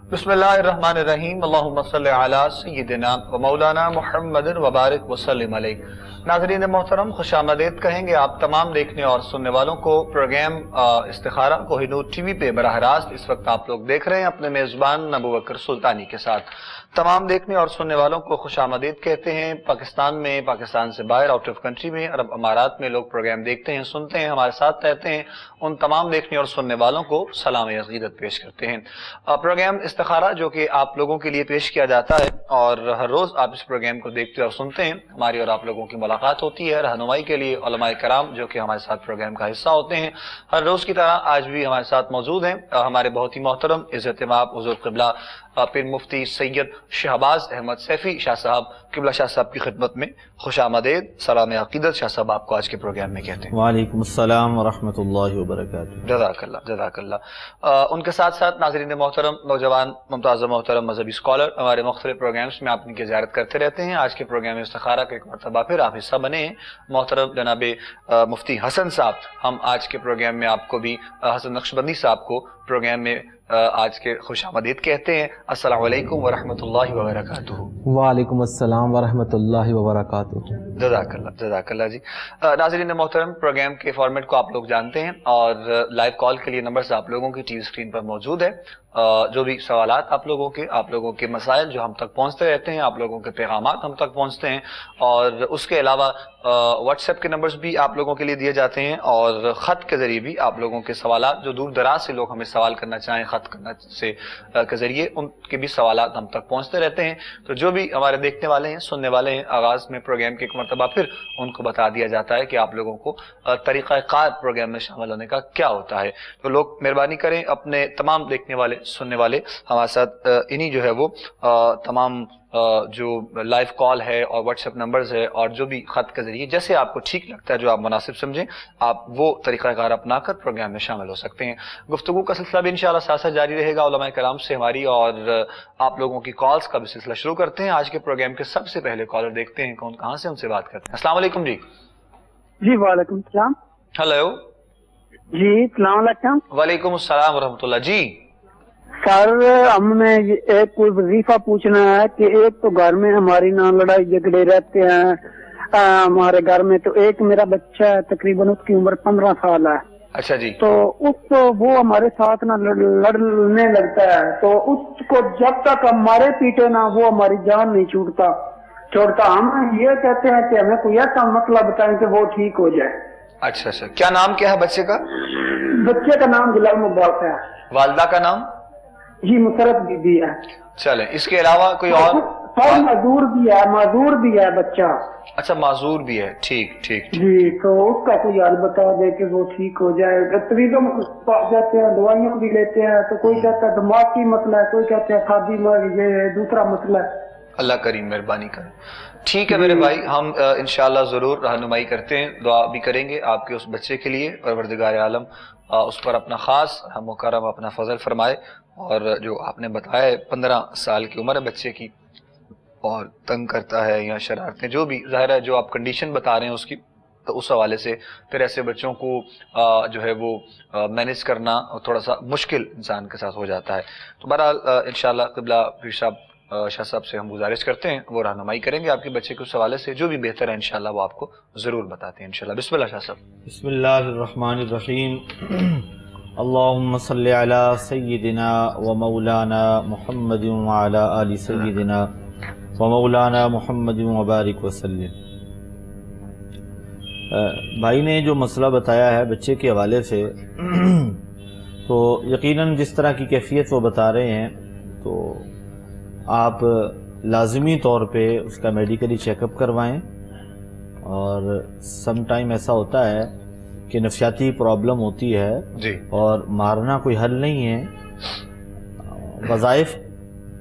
بسم اللہ الرحمن الرحیم، اللہم صلی علی سیدنا و مولانا محمد وبارک وسلم علیہ۔ ناظرین محترم، خوش آمدید کہیں گے آپ تمام دیکھنے اور سننے والوں کو۔ پروگرام استخارہ کوہ نور ٹی وی پہ براہ راست اس وقت آپ لوگ دیکھ رہے ہیں اپنے میزبان ابوبکر سلطانی کے ساتھ۔ تمام دیکھنے اور سننے والوں کو خوش آمدید کہتے ہیں۔ پاکستان میں، پاکستان سے باہر، آؤٹ آف کنٹری میں، عرب امارات میں لوگ پروگرام دیکھتے ہیں، سنتے ہیں، ہمارے ساتھ رہتے ہیں، ان تمام دیکھنے اور سننے والوں کو سلام عقیدت پیش کرتے ہیں۔ پروگرام استخارہ جو کہ آپ لوگوں کے لیے پیش کیا جاتا ہے اور ہر روز آپ اس پروگرام کو دیکھتے اور سنتے ہیں، ہماری اور آپ لوگوں کی ملاقات ہوتی ہے رہنمائی کے لیے۔ علماء کرام جو کہ ہمارے ساتھ پروگرام کا حصہ ہوتے ہیں، ہر روز کی طرح آج بھی ہمارے ساتھ موجود ہیں ہمارے بہت ہی محترم عزت مآب حضور قبلہ پیر مفتی سید شہباز احمد سیفی شاہ صاحب، قبلہ شاہ صاحب کی خدمت میں خوش آمدید، سلام عقیدت شاہ صاحب آپ کو آج کے پروگرام میں کہتے ہیں۔ وعلیکم السلام ورحمۃ اللہ وبرکاتہ۔ جزاک اللہ، جزاک اللہ۔ ان کے ساتھ ساتھ ناظرین محترم، نوجوان ممتاز محترم مذہبی اسکالر ہمارے مختلف پروگرامز میں آپ ان کی زیارت کرتے رہتے ہیں۔ آج کے پروگرام استخارہ کا ایک مرتبہ پھر آپ حصہ بنے ہیں۔ محترم جناب مفتی حسن صاحب، ہم آج کے پروگرام میں آپ کو بھی حسن نقشبندی صاحب کو پروگرام میں آج کے خوش آمدید کہتے ہیں۔ السلام علیکم ورحمۃ اللہ وبرکاتہ۔ وعلیکم السلام ورحمۃ اللہ وبرکاتہ۔ جزاک اللہ، جزاک اللہ جی۔ ناظرین محترم، پروگرام کے فارمیٹ کو آپ لوگ جانتے ہیں اور لائیو کال کے لیے نمبرز آپ لوگوں کی ٹی وی اسکرین پر موجود ہے۔ جو بھی سوالات آپ لوگوں کے مسائل جو ہم تک پہنچتے رہتے ہیں، آپ لوگوں کے پیغامات ہم تک پہنچتے ہیں، اور اس کے علاوہ واٹس ایپ کے نمبرز بھی آپ لوگوں کے لیے دیے جاتے ہیں، اور خط کے ذریعے بھی آپ لوگوں کے سوالات جو دور دراز سے لوگ ہمیں سوال کرنا چاہیں خط کرنا سے کے ذریعے، ان کے بھی سوالات ہم تک پہنچتے رہتے ہیں۔ تو جو بھی ہمارے دیکھنے والے ہیں، سننے والے ہیں، آغاز میں پروگرام کے ایک مرتبہ پھر ان کو بتا دیا جاتا ہے کہ آپ لوگوں کو طریقہ کار پروگرام میں شامل ہونے کا کیا ہوتا ہے۔ تو لوگ مہربانی کریں، اپنے تمام دیکھنے والے سننے والے ہمارے ساتھ انہی جو ہے وہ تمام جو لائیو کال ہے اور واٹس ایپ نمبرز ہے اور جو بھی خط کے ذریعے جیسے آپ کو ٹھیک لگتا ہے، جو آپ مناسب سمجھیں، آپ وہ طریقہ کار اپنا کر پروگرام میں شامل ہو سکتے ہیں۔ گفتگو کا سلسلہ بھی انشاءاللہ ساتھ ساتھ جاری رہے گا علماء کرام سے ہماری، اور آپ لوگوں کی کالز کا بھی سلسلہ شروع کرتے ہیں۔ آج کے پروگرام کے سب سے پہلے کالر دیکھتے ہیں کون کہاں سے ان سے بات کرتے ہیں۔ السلام علیکم جی۔ جی وعلیکم السلام۔ ہیلو جی السلام علیکم۔ وعلیکم السلام ورحمۃ اللہ جی۔ سر ہمیں ایک کوئی وظیفہ پوچھنا ہے کہ ایک تو گھر میں ہماری نہ لڑائی جھگڑے رہتے ہیں ہمارے گھر میں، تو ایک میرا بچہ ہے تقریباً اس کی عمر 15 سال ہے۔ اچھا جی۔ تو وہ ہمارے ساتھ نہ لڑنے لگتا ہے، تو اس کو جب تک ہم مارے پیٹے نہ وہ ہماری جان نہیں چھوڑتا۔ ہم یہ کہتے ہیں کہ ہمیں کوئی ایسا مسئلہ بتائیں کہ وہ ٹھیک ہو جائے۔ اچھا اچھا، کیا نام کیا ہے بچے کا؟ بچے کا نام غلام عباس ہے۔ والدہ کا نام؟ جی مسرت بی بی ہے۔ چلیں، اس کے علاوہ کوئی اور؟ معذور بھی ہے بچہ۔ اچھا، معذور بھی ہے، ٹھیک ٹھیک۔ جی تو اس کا کوئی حل بتا دے کہ وہ ٹھیک ہو جائے۔ طبیبوں پاس جاتے ہیں، دوائیاں بھی لیتے ہیں، تو کوئی کہتا ہے دماغ کی مسئلہ ہے، کوئی کہتے ہیں شادی میں یہ دوسرا مسئلہ ہے۔ اللہ کریم مہربانی کرے۔ ٹھیک ہے میرے بھائی، ہم انشاءاللہ ضرور رہنمائی کرتے ہیں، دعا بھی کریں گے آپ کے اس بچے کے لیے، پروردگار عالم اس پر اپنا خاص رحم و کرم، اپنا فضل فرمائے۔ اور جو آپ نے بتایا ہے 15 سال کی عمر ہے بچے کی اور تنگ کرتا ہے یا شرارتیں، جو بھی ظاہر ہے جو آپ کنڈیشن بتا رہے ہیں اس کی، تو اس حوالے سے پھر ایسے بچوں کو جو ہے وہ مینیج کرنا تھوڑا سا مشکل انسان کے ساتھ ہو جاتا ہے۔ تو بہرحال انشاءاللہ قبلہ پیر صاحب شاہ صاحب سے ہم گزارش کرتے ہیں، وہ رہنمائی کریں گے آپ کے بچے کے اس حوالے سے، جو بھی بہتر ہے انشاءاللہ وہ آپ کو ضرور بتاتے ہیں انشاءاللہ۔ بسم اللہ شاہ صاحب۔ بسم اللہ الرحمن الرحیم۔ اللہم صلی علی سیدنا و مولانا محمد وعلی آل سیدنا و مولانا محمد وبارک وسلم۔ بھائی نے جو مسئلہ بتایا ہے بچے کے حوالے سے، تو یقیناً جس طرح کی کیفیت وہ بتا رہے ہیں، تو آپ لازمی طور پہ اس کا میڈیکلی چیک اپ کروائیں، اور سم ٹائم ایسا ہوتا ہے کہ نفسیاتی پرابلم ہوتی ہے جی، اور مارنا کوئی حل نہیں ہے۔ وظائف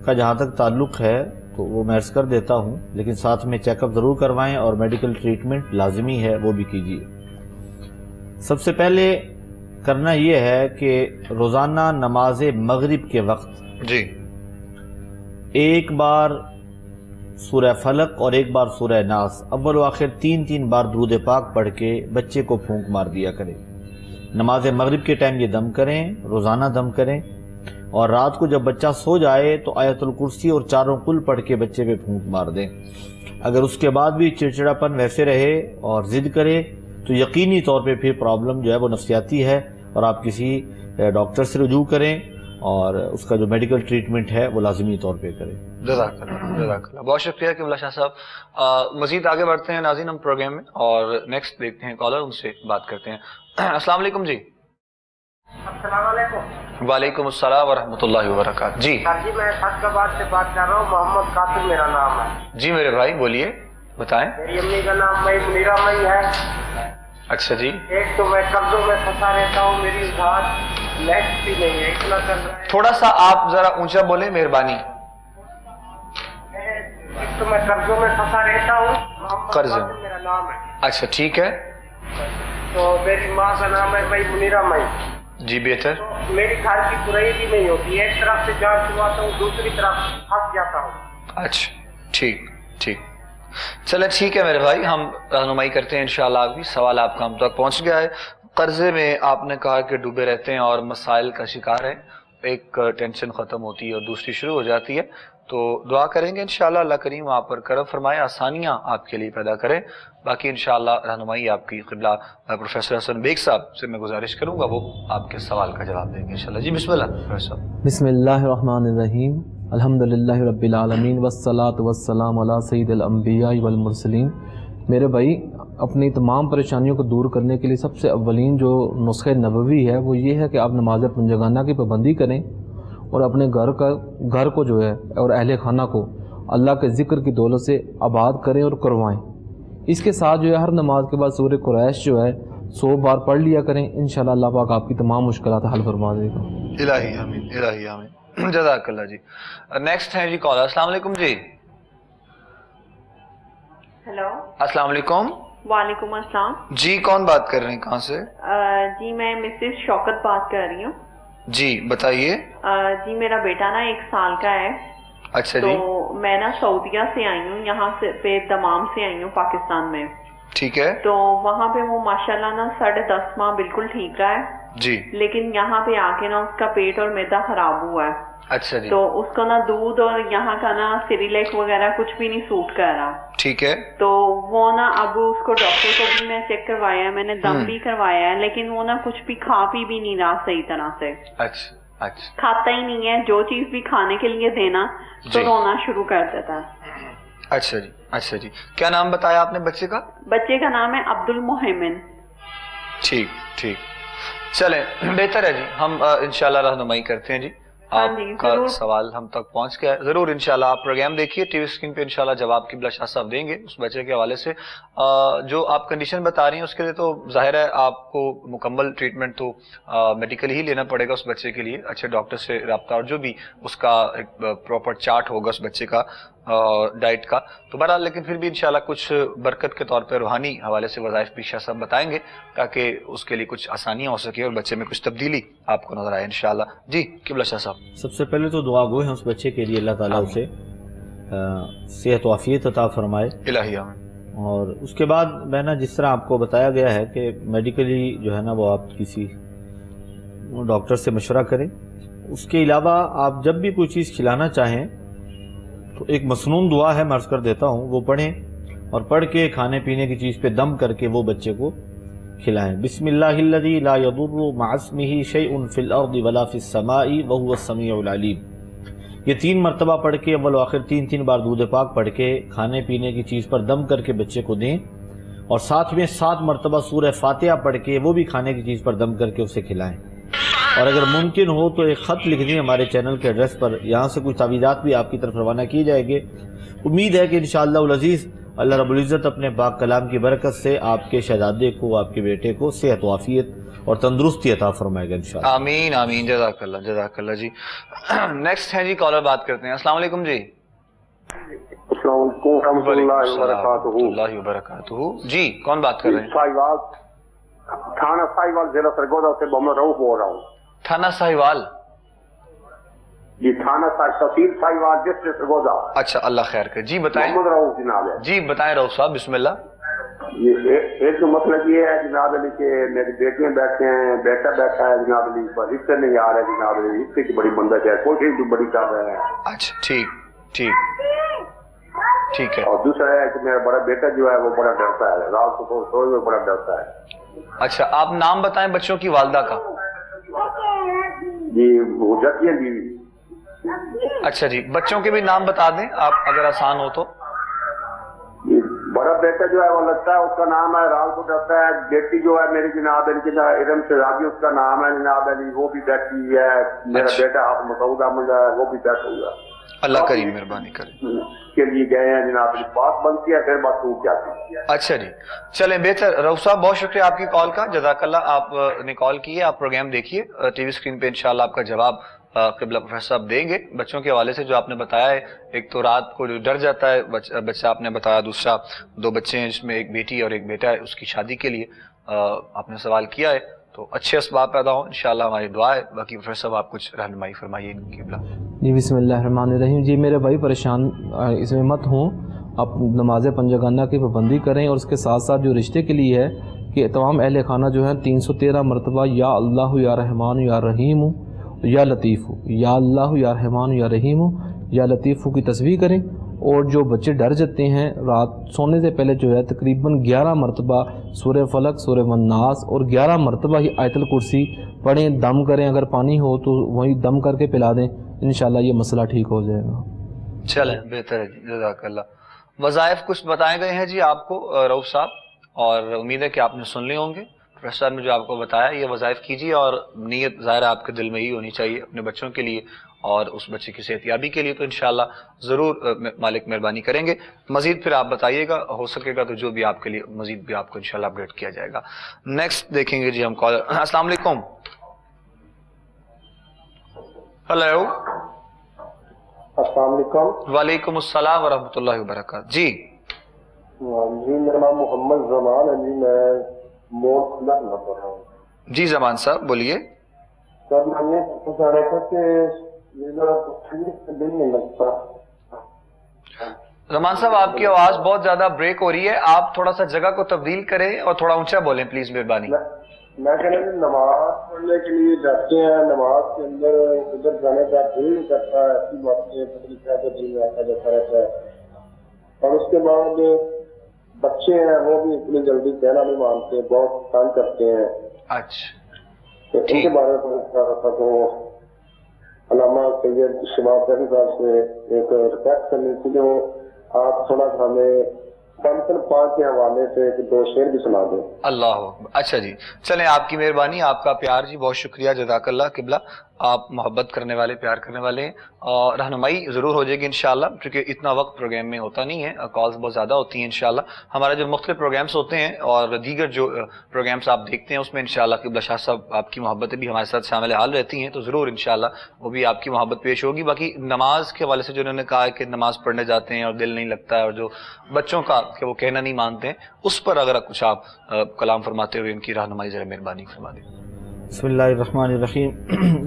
کا جہاں تک تعلق ہے تو وہ میں عرض کر دیتا ہوں، لیکن ساتھ میں چیک اپ ضرور کروائیں اور میڈیکل ٹریٹمنٹ لازمی ہے وہ بھی کیجیے۔ سب سے پہلے کرنا یہ ہے کہ روزانہ نماز مغرب کے وقت جی، ایک بار سورہ فلق اور ایک بار سورہ ناس، اول و آخر 3 بار درود پاک پڑھ کے بچے کو پھونک مار دیا کریں۔ نماز مغرب کے ٹائم یہ دم کریں، روزانہ دم کریں اور رات کو جب بچہ سو جائے تو آیت الکرسی اور چاروں کل پڑھ کے بچے پہ پھونک مار دیں۔ اگر اس کے بعد بھی چڑچڑاپن ویسے رہے اور ضد کرے تو یقینی طور پہ پھر پرابلم جو ہے وہ نفسیاتی ہے، اور آپ کسی ڈاکٹر سے رجوع کریں اور اس کا جو میڈیکل ٹریٹمنٹ ہے وہ لازمی طور پہ کریں۔ جزاک اللہ، جزاک اللہ، بہت شکریہ قبلہ شاہ صاحب۔ مزید آگے بڑھتے ہیں ناظرین ہم پروگرام میں، اور نیکسٹ دیکھتے ہیں کالر، ان سے بات کرتے ہیں۔ السلام علیکم جی۔ السلام علیکم۔ وعلیکم السلام ورحمۃ اللہ وبرکاتہ۔ جی جی میں فیصلہ آباد سے بات کر رہا ہوں، محمد قاسم میرا نام ہے۔ جی میرے بھائی بولیے، بتائیں۔ میری امی کا نام مئی منیرہ مئی ہے۔ اچھا جی، ایک تو میں قرضوں میں پھنسا رہتا ہوں، میری ذات نیکسٹ بھی نہیں ہے، اتنا کر رہا ہے۔ تھوڑا سا آپ ذرا اونچا بولیں مہربانی۔ ایک تو میں قرضوں میں پھنسا رہتا ہوں، محمد قرض قاسم میرا نام ہے۔ اچھا ٹھیک ہے تو میری ماں کا نام ہے مئی منیرہ مئی۔ جی، بہتر۔ تو میری گھر کی برائی بھی نہیں ہوتی ہے، ایک طرف سے جان چھڑواتا ہوں، دوسری طرف پھنس جاتا ہوں۔ اچھا ٹھیک ٹھیک، چلے ٹھیک ہے میرے بھائی، ہم رہنمائی کرتے ہیں انشاءاللہ۔ آپ کی سوال آپ کا ہم تک پہنچ گیا ہے۔ قرضے میں آپ نے کہا کہ ڈوبے رہتے ہیں اور مسائل کا شکار ہیں، ایک ٹینشن ختم ہوتی ہے اور دوسری شروع ہو جاتی ہے، تو دعا کریں گے انشاءاللہ اللہ کریم آپ پر کرم فرمائے، آسانیاں آپ کے لیے پیدا کرے۔ باقی انشاءاللہ رہنمائی آپ کی قبلہ پروفیسر حسن بیگ صاحب سے میں گزارش کروں گا، وہ آپ کے سوال کا جواب دیں گے انشاءاللہ۔ جی بسم اللہ پروفیسر صاحب۔ بسم اللہ الرحمن الرحیم، الحمدللہ رب العالمین والصلاة والسلام علی سید الانبیاء والمرسلین۔ میرے بھائی، اپنی تمام پریشانیوں کو دور کرنے کے لیے سب سے اولین جو نسخہ نبوی ہے وہ یہ ہے کہ آپ نماز پنجگانہ کی پابندی کریں، اور اپنے گھر کو جو ہے اور اہل خانہ کو اللہ کے ذکر کی دولت سے آباد کریں اور کروائیں۔ اس کے ساتھ جو ہے ہر نماز کے بعد سورہ قریش جو ہے 100 بار پڑھ لیا کریں، انشاءاللہ اللہ پاک آپ کی تمام مشکلات حل فرما دے گا۔ الہی آمین، الہی آمین، جزاک اللہ جی۔ نیکسٹ ہے جی کالر۔ السلام علیکم جی۔ ہیلو، السلام علیکم۔ وعلیکم السلام۔ جی کون بات کر رہے ہیں، کہاں سے؟ جی میں مسز شوکت بات کر رہی ہوں۔ جی بتائیے۔ جی میرا بیٹا نا 1 سال کا ہے۔ اچھا جی، تو میں نا سعودیہ سے آئی ہوں، یہاں سے پہ دمام سے آئی ہوں پاکستان میں۔ ٹھیک ہے تو وہاں پہ وہ ماشاءاللہ نا 10.5 ماہ بالکل ٹھیک رہا ہے، جی۔ لیکن یہاں پہ آ کے نا اس کا پیٹ اور معدہ خراب ہوا ہے۔ اچھا جی، تو اس کو نا دودھ اور یہاں کا نا سیریلیک وغیرہ کچھ بھی نہیں سوٹ کر رہا۔ ٹھیک ہے تو وہ نا اب اس کو ڈاکٹر کو بھی میں چیک کروایا ہے، میں نے دم بھی کروایا ہے، لیکن وہ نا کچھ بھی کھا پی بھی نہیں رہا صحیح طرح سے، اچھا اچھا کھاتا ہی نہیں ہے، جو چیز بھی کھانے کے لیے دینا تو جی۔ رونا شروع کر دیتا ہے۔ اچھا جی، اچھا جی، کیا نام بتایا آپ نے بچے کا؟ بچے کا نام ہے عبد المحمن۔ ٹھیک ٹھیک، چلیں بہتر ہے جی، ہم انشاءاللہ رہنمائی کرتے ہیں جی۔ ہاں آپ جی، کا ضرور۔ سوال ہم تک پہنچ گیا ہے، ضرور انشاءاللہ آپ پروگرام دیکھیے، ٹی وی اسکرین پہ انشاءاللہ جواب قبلہ شاہ صاحب دیں گے اس بچے کے حوالے سے۔ جو آپ کنڈیشن بتا رہی ہیں اس کے لیے تو ظاہر ہے آپ کو مکمل ٹریٹمنٹ تو میڈیکل ہی لینا پڑے گا اس بچے کے لیے، اچھے ڈاکٹر سے رابطہ، اور جو بھی اس کا ایک پراپر چارٹ ہوگا اس بچے کا ڈائٹ کا، تو بہرحال لیکن پھر بھی انشاءاللہ کچھ برکت کے طور پہ روحانی حوالے سے وظائف بھی شاہ صاحب بتائیں گے تاکہ اس کے لیے کچھ آسانیاں ہو سکے اور بچے میں کچھ تبدیلی آپ کو نظر آئے انشاءاللہ۔ جی قبلہ شاہ صاحب۔ سب سے پہلے تو دعا گو ہیں اس بچے کے لیے، اللہ تعالیٰ اسے صحت و عافیت عطا فرمائے، الہی آمین۔ اور اس کے بعد میں نا جس طرح آپ کو بتایا گیا ہے کہ میڈیکلی جو ہے نا وہ آپ کسی ڈاکٹر سے مشورہ کریں۔ اس کے علاوہ آپ جب بھی کوئی چیز کھلانا چاہیں تو ایک مسنون دعا ہے، میں عرض کر دیتا ہوں، وہ پڑھیں، اور پڑھ کے کھانے پینے کی چیز پہ دم کر کے وہ بچے کو کھلائیں۔ بسم اللہ الذی لا یضر مع اسمہ شیء فی الارض ولا فی السماء وہو السمیع العلیم۔ یہ 3 مرتبہ پڑھ کے اول و آخر 3 بار درود پاک پڑھ کے کھانے پینے کی چیز پر دم کر کے بچے کو دیں، اور ساتھ میں 7 مرتبہ سورہ فاتحہ پڑھ کے وہ بھی کھانے کی چیز پر دم کر کے اسے کھلائیں۔ اور اگر ممکن ہو تو ایک خط لکھ دیں ہمارے چینل کے ایڈریس پر، یہاں سے کچھ تعویذات بھی آپ کی طرف روانہ کی جائے گی۔ امید ہے کہ انشاءاللہ العزیز اللہ رب العزت اپنے پاک کلام کی برکت سے آپ کے شہزادے کو، آپ کے بیٹے کو صحت و عافیت اور تندرستی عطا فرمائے گا انشاءاللہ۔ آمین آمین، جزاک اللہ جزاک اللہ جی۔ نیکسٹ ہے جی کالر، بات کرتے ہیں۔ السلام علیکم جی۔ السلام علیکم ورحمۃ اللہ وبرکاتہ۔ اللہ وبرکاتہ۔ جی کون بات کر رہے ہیں؟ ساہیوال، تھانہ ساہیوال، ضلع سرگودا سے محمد رؤوف بول رہا ہوں۔ تھانہ ساہیوال؟ جی تھانہ تحصیل ساہیوال، ڈسٹرکٹ سرگودا۔ اچھا اللہ خیر کرے، جی بتائیں۔ محمد رؤوف جناب ہے۔ جی بتائیں رؤوف صاحب، بسم اللہ۔ ایک تو مطلب یہ ہے جناب علی کہ میری بیٹیاں بیٹھے ہیں, بیٹا بیٹھا ہے جناب علی, پر رشتے نہیں آ رہے جناب علی, رشتے کی بڑی بندش ہے, کوشش بھی بڑی کر رہے ہیں. اچھا ٹھیک ہے. اور دوسرا ہے کہ میرا بڑا بیٹا جو ہے وہ بڑا ڈرتا ہے, رات کو سوئے میں بڑا ڈرتا ہے. اچھا, آپ نام بتائیں بچوں کی والدہ کا. جی وہ جاتی ہیں بیوی. اچھا جی, بچوں کے بھی نام بتا دیں آپ اگر آسان ہو تو. بڑا بیٹا جو ہے وہ لگتا ہے اس کا نام ہے رال کو ڈرتا ہے. بیٹی جو ہے میری جناب علی کی ارم شہزادی اس کا نام ہے جناب علی, وہ بھی بیٹھی ہے. میرا بیٹا آپ مسعود احمد ہے وہ بھی بیٹھا ہوا ہے. اللہ کریم مہربانی کرے. کے لیے گئے ہیں جناب علی, بات بنتی ہے پھر بات ٹوٹ جاتی ہے. اچھا جی چلیں بہتر. رؤوف صاحب بہت شکریہ آپ کی کال کا, جزاک اللہ. آپ نے کال کی ہے, آپ پروگرام دیکھیے ٹی وی اسکرین پہ انشاءاللہ آپ کا جواب قبلہ پروفیسر صاحب دیں گے. بچوں کے حوالے سے جو آپ نے بتایا ہے, ایک تو رات کو جو ڈر جاتا ہے بچہ آپ نے بتایا, دوسرا 2 بچے ہیں جس میں ایک بیٹی اور ایک بیٹا ہے, اس کی شادی کے لیے آپ نے سوال کیا ہے, تو اچھے اسباب پیدا ہوں انشاءاللہ, ہماری دعا ہے. باقی پروفیسر صاحب آپ کچھ رہنمائی فرمائیے قبلہ. جی بسم اللہ الرحمن الرحیم. جی میرے بھائی پریشان اس میں مت ہوں, آپ نماز پنجگانہ کی پابندی کریں, اور اس کے ساتھ ساتھ جو رشتے کے لیے ہے کہ تمام اہل خانہ جو ہیں 313 مرتبہ یا اللہ یا رحمان یا رحیم یا لطیف, یا اللہ یا رحمان یا رحیم یا لطیف کی تسبیح کریں. اور جو بچے ڈر جاتے ہیں رات سونے سے پہلے جو ہے تقریباً 11 مرتبہ سورہ فلق, سورہ الناس اور 11 مرتبہ ہی آیت الکرسی پڑھیں. دم کریں, اگر پانی ہو تو وہی دم کر کے پلا دیں, انشاءاللہ یہ مسئلہ ٹھیک ہو جائے گا. چلیں بہتر ہے جی, جزاک اللہ. وظائف کچھ بتائے گئے ہیں جی آپ کو رؤوف صاحب, اور امید ہے کہ آپ نے سن لیے ہوں گے. پروفیسر صاحب نے جو آپ کو بتایا یہ وظائف کیجیے, اور نیت ظاہر آپ کے دل میں ہی ہونی چاہیے اپنے بچوں کے لیے اور اس بچے کی صحت یابی کے لیے, تو انشاءاللہ ضرور مالک مہربانی کریں گے. مزید پھر آپ بتائیے گا, ہو سکے گا تو جو بھی آپ کے لیے مزید بھی آپ کو انشاءاللہ اپڈیٹ کیا جائے گا. نیکسٹ دیکھیں گے جی ہم کال. السلام علیکم. ہیلو. السلام علیکم. وعلیکم السلام ورحمۃ اللہ وبرکاتہ. جی میرا نام محمد زمان ہے جی, میں موڑ کھلا پڑھ رہا ہوں. جی زمان صاحب بولیے. سر میں یہ پوچھ رہا تھا کہ میرا دل نہیں لگتا. زمان صاحب آپ کی آواز بہت زیادہ بریک ہو رہی ہے, آپ تھوڑا سا جگہ کو تبدیل کریں اور تھوڑا اونچا بولیں پلیز, مہربانی. میں کہہ رہا ہوں نماز پڑھنے کے لیے جاتے ہیں, نماز کے اندر ادھر جانے کا دل نہیں کرتا, ایسی باتیں دل میں آتا جاتا رہتا ہے. اور اس کے بعد بچے ہیں وہ بھی اتنی جلدی کہنا نہیں مانتے, بہت تنگ کرتے ہیں. اچھا تو ان کے بارے میں پوچھ رہا تھا, تو علامہ سید شباب صاحب سے ایک ریکویسٹ کرنی تھی کہ وہ آپ تھوڑا سا ہمیں پنتن پاک کے حوالے سے 2 شعر بھی سنا دیں. اللہ. اچھا جی چلیں, آپ کی مہربانی, آپ کا پیار جی, بہت شکریہ, جزاک اللہ قبلہ. آپ محبت کرنے والے, پیار کرنے والے ہیں, اور رہنمائی ضرور ہو جائے گی انشاءاللہ, کیونکہ اتنا وقت پروگرام میں ہوتا نہیں ہے, کالز بہت زیادہ ہوتی ہیں. انشاءاللہ ہمارے جو مختلف پروگرامز ہوتے ہیں اور دیگر جو پروگرامز آپ دیکھتے ہیں اس میں انشاءاللہ قبلہ شاہ صاحب آپ کی محبتیں بھی ہمارے ساتھ شامل حال رہتی ہیں, تو ضرور انشاءاللہ وہ بھی آپ کی محبت پیش ہوگی. باقی نماز کے حوالے سے جو انہوں نے کہا ہے کہ نماز پڑھنے جاتے ہیں اور دل نہیں لگتا ہے, اور جو بچوں کا کہ وہ کہنا نہیں مانتے ہیں, اس پر اگر کچھ آپ کلام فرماتے ہوئے ان کی رہنمائی ذرا مہربانی فرما دیں. بسم اللہ الرحمن الرحیم.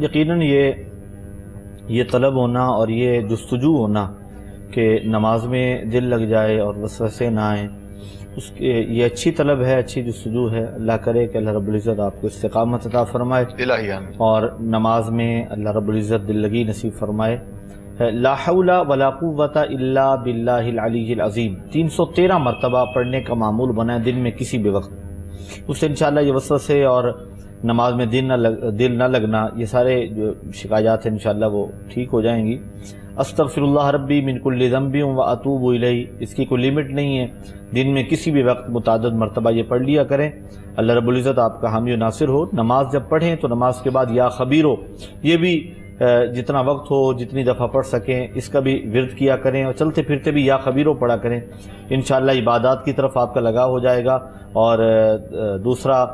یقیناً یہ طلب ہونا اور یہ جستجو ہونا کہ نماز میں دل لگ جائے اور وسوسے نہ آئیں, اس کے یہ اچھی طلب ہے, اچھی جستجو ہے. اللہ کرے کہ اللہ رب العزت آپ کو استقامت عطا فرمائے, الہی آمین. اور نماز میں اللہ رب العزت دل لگی نصیب فرمائے. لا حول ولا قوت الا باللہ العلی العظیم 313 مرتبہ پڑھنے کا معمول بنائیں دن میں کسی بھی وقت. اس سے انشاءاللہ یہ وسوسے اور نماز میں دل نہ لگنا, یہ سارے جو شکایات ہیں انشاءاللہ وہ ٹھیک ہو جائیں گی. استغفر اللہ ربی من کل ذنب و اتوب الیہ, اس کی کوئی لمٹ نہیں ہے, دن میں کسی بھی وقت متعدد مرتبہ یہ پڑھ لیا کریں. اللہ رب العزت آپ کا حامی و ناصر ہو. نماز جب پڑھیں تو نماز کے بعد یا خبیرو, یہ بھی جتنا وقت ہو جتنی دفعہ پڑھ سکیں اس کا بھی ورد کیا کریں, اور چلتے پھرتے بھی یا خبیرو پڑھا کریں. انشاءاللہ عبادات کی طرف آپ کا لگاؤ ہو جائے گا. اور دوسرا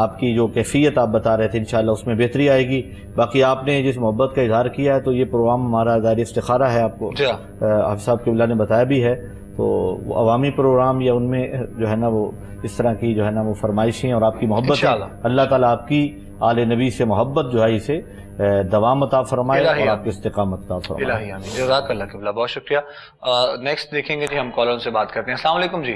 آپ کی جو کیفیت آپ بتا رہے تھے انشاءاللہ اس میں بہتری آئے گی. باقی آپ نے جس محبت کا اظہار کیا ہے تو یہ پروگرام ہمارا ظاہر استخارہ ہے, آپ کو حافظ صاحب قبلہ نے بتایا بھی ہے, تو وہ عوامی پروگرام یا ان میں جو ہے نا وہ اس طرح کی جو ہے نا وہ فرمائشیں اور آپ کی محبت, اللہ تعالیٰ آپ کی آل نبی سے محبت جو ہے اسے دوام عطا فرمائے اور آپ کی استقامت عطا فرمائے. جزاک اللہ قبلہ, بہت شکریہ. نیکسٹ دیکھیں گے جی ہم کالر سے بات کرتے ہیں. السلام علیکم جی.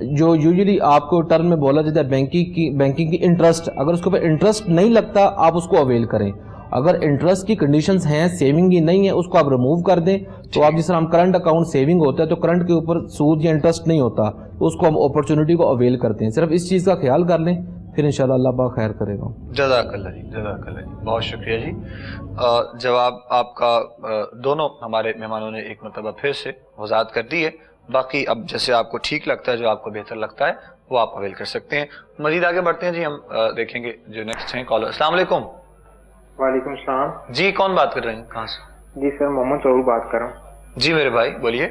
جو یوزلی آپ کو ٹرم میں بولا جاتا ہے بینکنگ کی انٹرسٹ، اگر اس کے اوپر انٹرسٹ نہیں لگتا آپ اس کو اویل کریں. اگر انٹرسٹ کی کنڈیشنز ہیں، سیونگ ہی نہیں ہے، اس کو آپ ریموو کر دیں. تو آپ جس طرح ہم کرنٹ اکاؤنٹ سیونگ ہوتا ہے تو کرنٹ کے اوپر سود یا انٹرسٹ نہیں ہوتا، تو اس کو ہم اپرچونٹی کو اویل کرتے ہیں. صرف اس چیز کا خیال کر لیں، پھر انشاءاللہ اللہ پاک خیر کرے گا. جزاک اللہ جی، جزاک اللہ جی، بہت شکریہ جی. جواب آپ کا دونوں ہمارے مہمانوں نے ایک مرتبہ پھر سے وضاحت کر دی ہے. باقی اب جیسے آپ کو ٹھیک لگتا ہے، جو آپ کو بہتر لگتا ہے وہ آپ اویل کر سکتے ہیں. مزید آگے بڑھتے ہیں جی، ہم دیکھیں گے جو نیکسٹ ہیں کالر. السلام علیکم. وعلیکم السلام جی کون بات کر رہے ہیں، کہاں سے؟ جی سر محمد سعود بات کر رہا ہوں. جی میرے بھائی بولیے.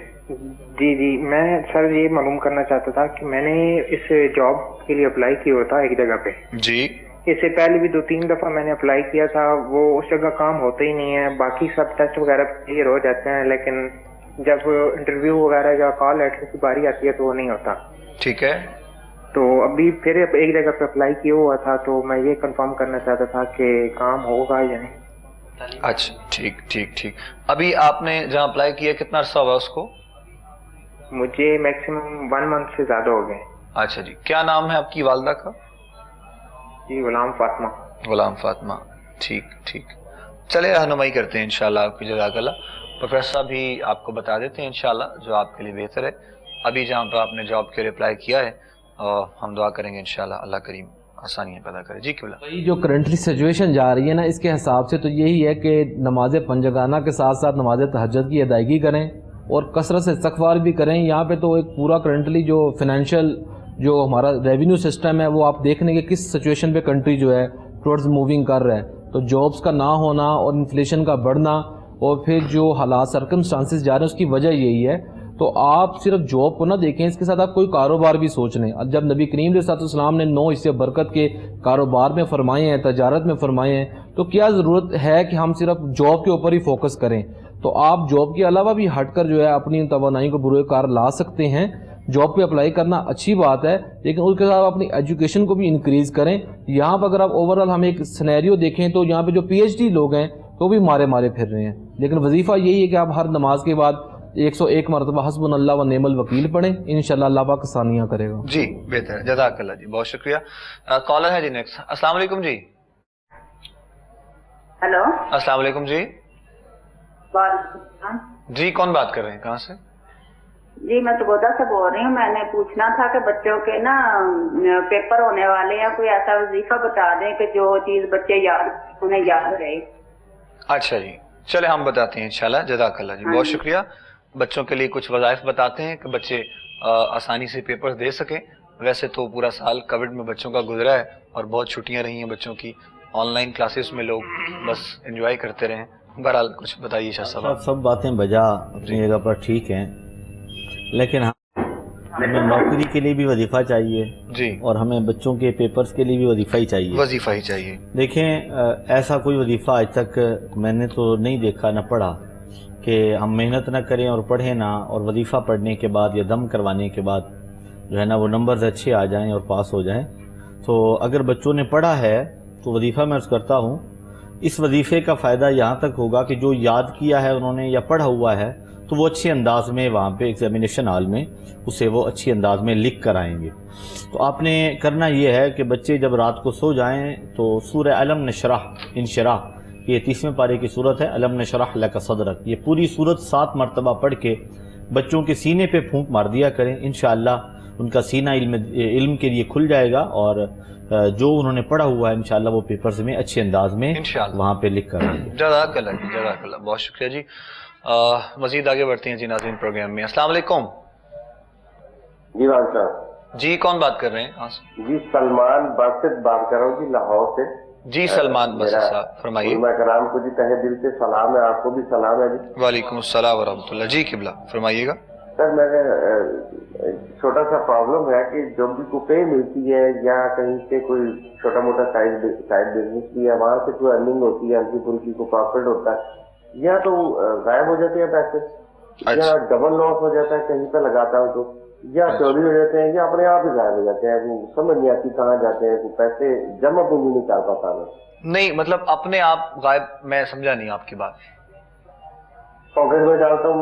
جی میں سر یہ معلوم کرنا چاہتا تھا کہ میں نے اس جاب کے لیے اپلائی کیا ہوا تھا ایک جگہ پہ. جی اس سے پہلے بھی 2-3 دفعہ میں نے اپلائی کیا تھا، وہ اس جگہ کام ہوتا ہی نہیں ہے. باقی سب ٹیسٹ وغیرہ کلیئر ہو جاتے ہیں، لیکن جب انٹرویو وغیرہ یا کال لیٹر کی باری آتی ہے تو وہ نہیں ہوتا. ٹھیک ہے. تو ابھی پھر ایک جگہ پہ اپلائی کیا ہوا تھا، تو میں یہ کنفرم کرنا چاہتا تھا کہ کام ہوگا یا نہیں. اچھا ٹھیک. ابھی آپ نے جہاں اپلائی کیا کتنا عرصہ ہوا اس کو؟ مجھے میکسیمم 1 منتھ سے زیادہ ہو گئے. اچھا جی، کیا نام ہے آپ کی والدہ کا؟ جی غلام فاطمہ. غلام فاطمہ، ٹھیک. چلے رہنمائی کرتے ہیں انشاءاللہ آپ کی. جزاک اللہ. پروفیسر صاحب بھی آپ کو بتا دیتے ہیں انشاءاللہ جو آپ کے لیے بہتر ہے. ابھی جہاں پر آپ نے جاب کے لیے اپلائی کیا ہے ہم دعا کریں گے انشاءاللہ اللہ کریم آسانیاں پیدا کرے. جی قبلہ. جو کرنٹلی سچویشن جا رہی ہے نا، اس کے حساب سے تو یہی ہے کہ نماز پنجگانہ کے ساتھ ساتھ نماز تہجد کی ادائیگی کریں اور کثرت سے استغفار بھی کریں. یہاں پہ تو ایک پورا کرنٹلی جو فائنینشیل جو ہمارا ریونیو سسٹم ہے وہ آپ دیکھ لیں کہ کس سچویشن پہ کنٹری جو ہے ٹورڈز موونگ کر رہا ہے. تو جابس کا نہ ہونا اور انفلیشن کا بڑھنا اور پھر جو حالات سرکمسٹانسز جا رہے ہیں اس کی وجہ یہی ہے. تو آپ صرف جاب کو نہ دیکھیں، اس کے ساتھ آپ کوئی کاروبار بھی سوچ لیں. جب نبی کریم علیہ السلام نے 9 حصے برکت کے کاروبار میں فرمائے ہیں، تجارت میں فرمائے ہیں، تو کیا ضرورت ہے کہ ہم صرف جاب کے اوپر ہی فوکس کریں؟ تو آپ جاب کے علاوہ بھی ہٹ کر جو ہے اپنی توانائی کو بروئے کار لا سکتے ہیں. جاب پہ اپلائی کرنا اچھی بات ہے، لیکن اس کے ساتھ اپنی ایجوکیشن کو بھی انکریز کریں. یہاں پہ اگر آپ اوورآل ہم ایک سینیریو دیکھیں تو یہاں پہ جو پی ایچ ڈی لوگ ہیں تو بھی مارے پھر رہے ہیں، لیکن وظیفہ یہی ہے کہ آپ ہر نماز کے بعد 101 مرتبہ حسبنا اللہ و نعم الوکیل پڑھیں. انشاءاللہ اللہ پاک آسانیاں کرے گا. جی بہتر، جزاک اللہ جی، بہت شکریہ. کالر ہے جی نیکسٹ. السلام علیکم جی. ہیلو السلام علیکم جی. وعلیکم السلام. جی کون بات کر رہے ہیں، کہاں سے؟ جی میں تبودا سے بول رہی ہوں. میں نے پوچھنا تھا کہ بچوں کے نا پیپر ہونے والے ہیں، کوئی ایسا وظیفہ بتا دیں کہ جو چیز بچے انہیں یاد رہے. اچھا جی چلے ہم بتاتے ہیں انشاءاللہ. جزاک اللہ جی، بہت شکریہ. بچوں کے لیے کچھ وظائف بتاتے ہیں کہ بچے آسانی سے پیپر دے سکیں. ویسے تو پورا سال کووڈ میں بچوں کا گزرا ہے اور بہت چھٹیاں رہی ہیں بچوں کی. آن لائن کلاسز میں لوگ بس انجوائے کرتے رہے. بہرحال کچھ بتائیے شاہ صاحب. سب باتیں بجا اپنی جگہ پر ٹھیک ہیں، لیکن ہمیں نوکری کے لیے بھی وظیفہ چاہیے جی، اور ہمیں بچوں کے پیپرز کے لیے بھی وظیفہ ہی چاہیے. وظیفہ ہی چاہیے. دیکھیں ایسا کوئی وظیفہ آج تک میں نے تو نہیں دیکھا نہ پڑھا کہ ہم محنت نہ کریں اور پڑھیں نہ، اور وظیفہ پڑھنے کے بعد یا دم کروانے کے بعد جو ہے نا وہ نمبرز اچھے آ جائیں اور پاس ہو جائیں. تو اگر بچوں نے پڑھا ہے تو وظیفہ میں عرض کرتا ہوں اس وظیفے کا فائدہ یہاں تک ہوگا کہ جو یاد کیا ہے انہوں نے یا پڑھا ہوا ہے تو وہ اچھے انداز میں وہاں پہ ایگزامینیشن ہال میں اسے وہ اچھی انداز میں لکھ کر آئیں گے. تو آپ نے کرنا یہ ہے کہ بچے جب رات کو سو جائیں تو سورہ علم نشرح انشراح، یہ 30ویں پارے کی صورت ہے، علم نشرح لک صدرک، یہ پوری صورت 7 مرتبہ پڑھ کے بچوں کے سینے پہ پھونک مار دیا کریں. انشاءاللہ ان کا سینہ علم کے لیے کھل جائے گا اور جو انہوں نے پڑھا ہوا ہے انشاءاللہ وہ پیپرز میں اچھے انداز میں وہاں پہ لکھ کر آئیں گے. جزاک اللہ جی، جزاک اللہ، بہت شکریہ جی. مزید آگے بڑھتے ہیں جی ناظرین پروگرام میں. السلام علیکم. جی وعلیکم السلام. جی کون بات کر رہے ہیں، کہاں سے؟ جی سلمان باسط بات کر رہا ہوں جی لاہور سے. جی سلمان باسط صاحب فرمائیے. علماء کرام کو جی تہہ دل سے سلام ہے، آپ کو بھی سلام ہے جی. وعلیکم السلام ورحمۃ اللہ. جی قبلہ فرمائیے گا. سر میں نے چھوٹا سا پرابلم ہے کہ جو بھی کو پے ملتی ہے یا کہیں سے کوئی چھوٹا موٹا سائڈ بزنس بھی ہے وہاں سے کوئی ارننگ ہوتی ہے، ہلکی پھلکی کو پروفٹ ہوتا ہے، یا تو غائب ہو جاتے ہیں پیسے یا ڈبل لاس ہو جاتا ہے کہیں پہ لگاتا ہوں تو، یا چوری ہو جاتے ہیں یا اپنے آپ ہی غائب ہو جاتے ہیں. وہ سمجھ نہیں آتی کہاں جاتے ہیں، پیسے جمع بھی نہیں کر پاتا میں. نہیں مطلب اپنے آپ غائب، میں سمجھا نہیں آپ کی بات. پاکٹ میں ڈالتا ہوں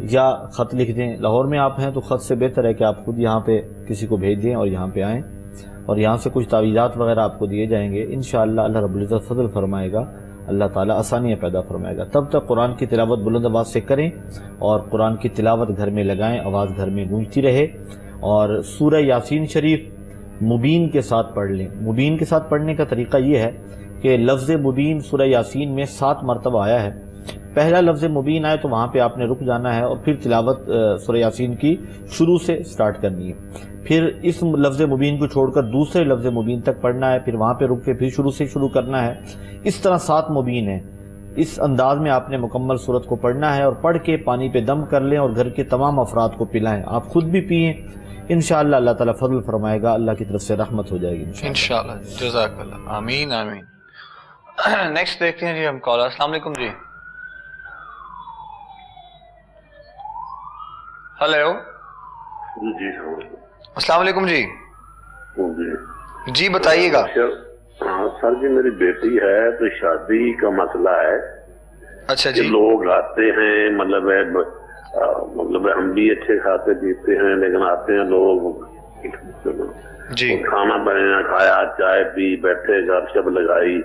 یا خط لکھ دیں. لاہور میں آپ ہیں تو خط سے بہتر ہے کہ آپ خود یہاں پہ کسی کو بھیج دیں اور یہاں پہ آئیں اور یہاں سے کچھ تعویذات وغیرہ آپ کو دیے جائیں گے. انشاءاللہ اللہ رب العزت فضل فرمائے گا, اللہ تعالیٰ آسانیاں پیدا فرمائے گا. تب تک قرآن کی تلاوت بلند آواز سے کریں اور قرآن کی تلاوت گھر میں لگائیں, آواز گھر میں گونجتی رہے. اور سورہ یاسین شریف مبین کے ساتھ پڑھ لیں. مبین کے ساتھ پڑھنے کا طریقہ یہ ہے کہ لفظ مبین سورہ یاسین میں 7 مرتبہ آیا ہے. پہلا لفظ مبین آئے تو وہاں پہ آپ نے رک جانا ہے اور پھر تلاوت سورہ یاسین کی شروع سے سٹارٹ کرنی ہے. پھر اس لفظ مبین کو چھوڑ کر دوسرے لفظ مبین تک پڑھنا ہے, پھر وہاں پہ رک کے پھر شروع سے شروع کرنا ہے. اس طرح 7 مبین ہیں. اس انداز میں آپ نے مکمل صورت کو پڑھنا ہے اور پڑھ کے پانی پہ دم کر لیں اور گھر کے تمام افراد کو پلائیں. آپ خود بھی پئیں, انشاءاللہ اللہ تعالیٰ فضل فرمائے گا, اللہ کی طرف سے رحمت ہو جائے گی انشاءاللہ. جزاک اللہ, آمین آمین. نیکسٹ دیکھتے ہیں جی ہم کالر. السلام علیکم جی. ہیلو جی السلام علیکم جی. جی بتائیے گا. ہاں سر جی, میری بیٹی ہے تو شادی کا مسئلہ ہے. اچھا جی. لوگ آتے ہیں, مطلب ہم بھی اچھے کھاتے پیتے ہیں لیکن آتے ہیں لوگ جی, کھانا بنانا, کھایا, چائے پی, بیٹھے, گپ شپ لگائی,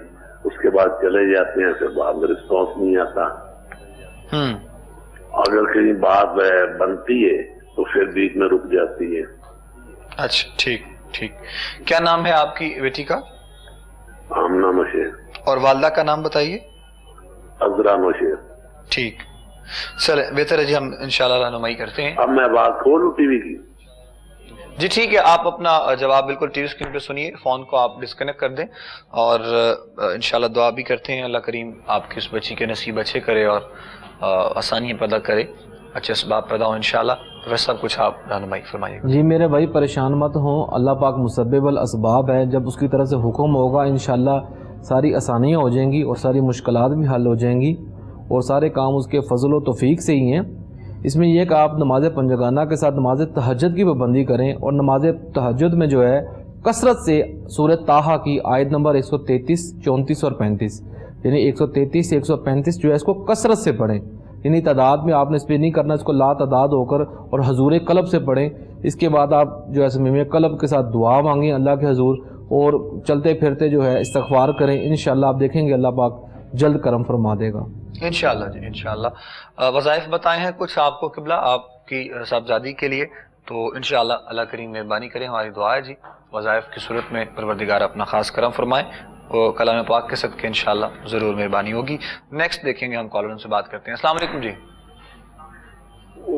اس کے بعد چلے جاتے ہیں. پھر بعد میں رسپانس نہیں آتا. اگر کہیں بات بنتی ہے تو پھر بیچ میں رک جاتی ہے. اچھا ٹھیک ٹھیک. کیا نام ہے آپ کی بیٹی کا؟ آمنہ نوشیر. اور والدہ کا نام بتائیے؟ عذرا نوشیر. ٹھیک, چلے بہتر ہے جی, ہم انشاءاللہ رہنمائی کرتے ہیں. اب میں بات کھولوں ٹی وی کی؟ جی ٹھیک ہے, آپ اپنا جواب بالکل ٹی وی اسکرین پہ سنیے, فون کو آپ ڈسکنیکٹ کر دیں اور انشاءاللہ دعا بھی کرتے ہیں. اللہ کریم آپ کی اس بچی کے نصیب اچھے کرے اور آسانیاں پیدا کرے, اچھے اسباب پیدا ہوں انشاءاللہ. ویسا کچھ آپ رہنمائی فرمائیے. جی میرے بھائی پریشان مت ہوں, اللہ پاک مسبب الاسباب ہے. جب اس کی طرف سے حکم ہوگا انشاءاللہ ساری آسانیاں ہو جائیں گی اور ساری مشکلات بھی حل ہو جائیں گی اور سارے کام اس کے فضل و توفیق سے ہی ہیں. اس میں یہ کہ آپ نماز پنجگانہ کے ساتھ نماز تہجد کی پابندی کریں اور نماز تہجد میں جو ہے کثرت سے سورہ طٰہٰ کی آیت نمبر 133, 34 اور 35 یعنی 133 سے 135 جو ہے اس کو کثرت سے پڑھیں. یعنی تعداد میں آپ نے اس پہ نہیں کرنا, اس کو لا تعداد ہو کر اور حضور قلب سے پڑھیں. اس کے بعد آپ جو ہے سمیم قلب کے ساتھ دعا مانگیں اللہ کے حضور اور چلتے پھرتے جو ہے استغفار کریں. انشاءاللہ آپ دیکھیں گے اللہ پاک جلد کرم فرما دے گا انشاءاللہ جی انشاءاللہ. وظائف بتائے ہیں کچھ آپ کو قبلہ آپ کی صاحبزادی کے لیے, تو انشاءاللہ اللہ کریم مہربانی کریں. ہماری دعا ہے جی وظائف کی صورت میں پروردگار اپنا خاص کرم فرمائے اور کلام پاک کے صدقے انشاءاللہ ضرور مہربانی ہوگی. نیکسٹ دیکھیں گے ہم کالر سے بات کرتے ہیں. السلام علیکم جی.